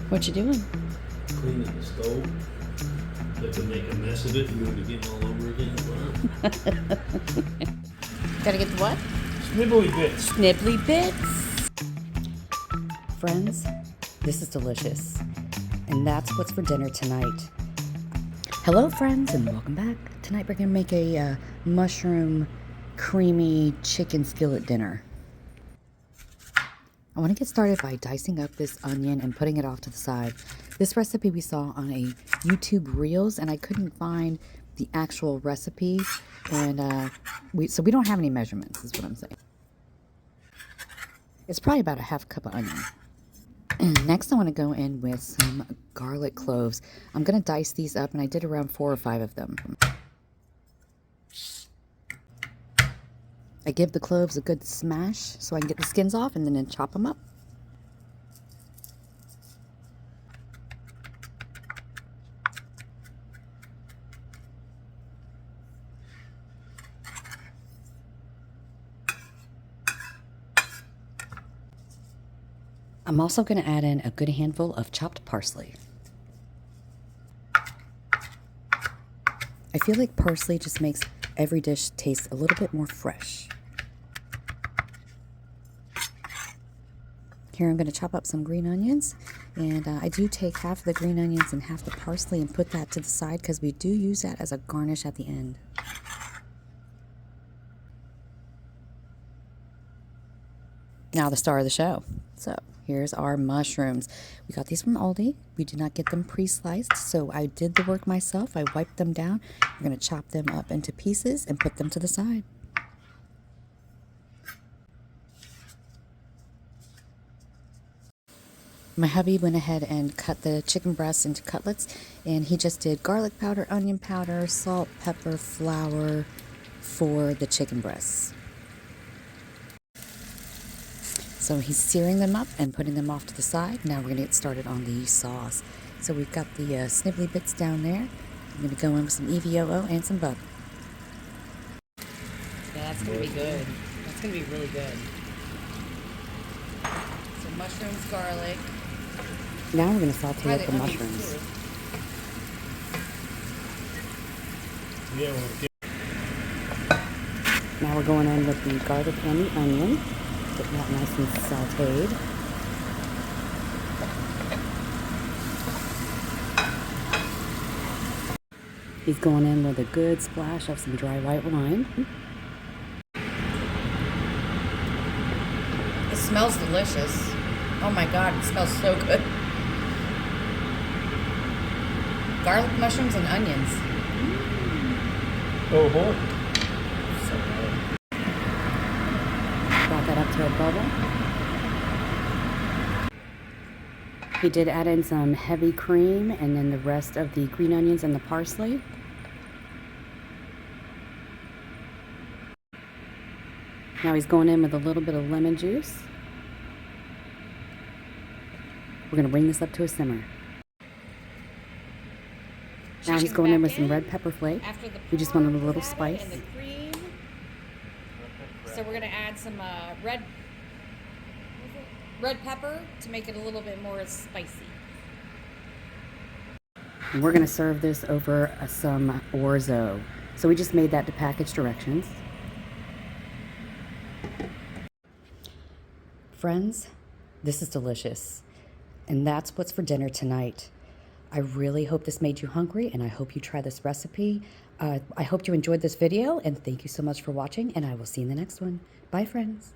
What you doing? Cleaning the stove. Had to make a mess of it and do it again all over again. Gotta get the what? Snibbly bits. Snibbly bits. Friends, this is delicious. And that's what's for dinner tonight. Hello friends and welcome back. Tonight we're gonna make a mushroom creamy chicken skillet dinner. I want to get started by dicing up this onion and putting it off to the side. This recipe we saw on a YouTube Reels, and I couldn't find the actual recipe, and so we don't have any measurements, is what I'm saying. It's probably about a half cup of onion. And next I want to go in with some garlic cloves. I'm going to dice these up, and I did around 4 or 5 of them. I give the cloves a good smash so I can get the skins off and then chop them up. I'm also going to add in a good handful of chopped parsley. I feel like parsley just makes every dish taste a little bit more fresh. Here I'm going to chop up some green onions, and I do take half of the green onions and half the parsley and put that to the side because we do use that as a garnish at the end. Now the star of the show. So here's our mushrooms. We got these from Aldi. We did not get them pre-sliced, so I did the work myself. I wiped them down. We're going to chop them up into pieces and put them to the side. My hubby went ahead and cut the chicken breasts into cutlets, and he just did garlic powder, onion powder, salt, pepper, flour for the chicken breasts. So he's searing them up and putting them off to the side. Now we're going to get started on the sauce. So we've got the snibbly bits down there. I'm going to go in with some EVOO and some butter. Yeah, that's going to be good. That's going to be really good. So mushrooms, garlic. Now we're going to saute up the mushrooms. Yeah, Now we're going in with the garlic and the onion. Getting that nice and sauteed. He's going in with a good splash of some dry white wine. It smells delicious. Oh my god, it smells so good. Garlic, mushrooms, and onions. oh boy. So good. Brought that up to a bubble. He did add in some heavy cream and then the rest of the green onions and the parsley. Now he's going in with a little bit of lemon juice. We're going to bring this up to a simmer. Now he's going in with some red pepper flake. We just wanted a little spice. So we're going to add some red pepper to make it a little bit more spicy. And we're going to serve this over some orzo. So we just made that to package directions. Friends, this is delicious. And that's what's for dinner tonight. I really hope this made you hungry, and I hope you try this recipe. I hope you enjoyed this video, and thank you so much for watching, and I will see you in the next one. Bye, friends.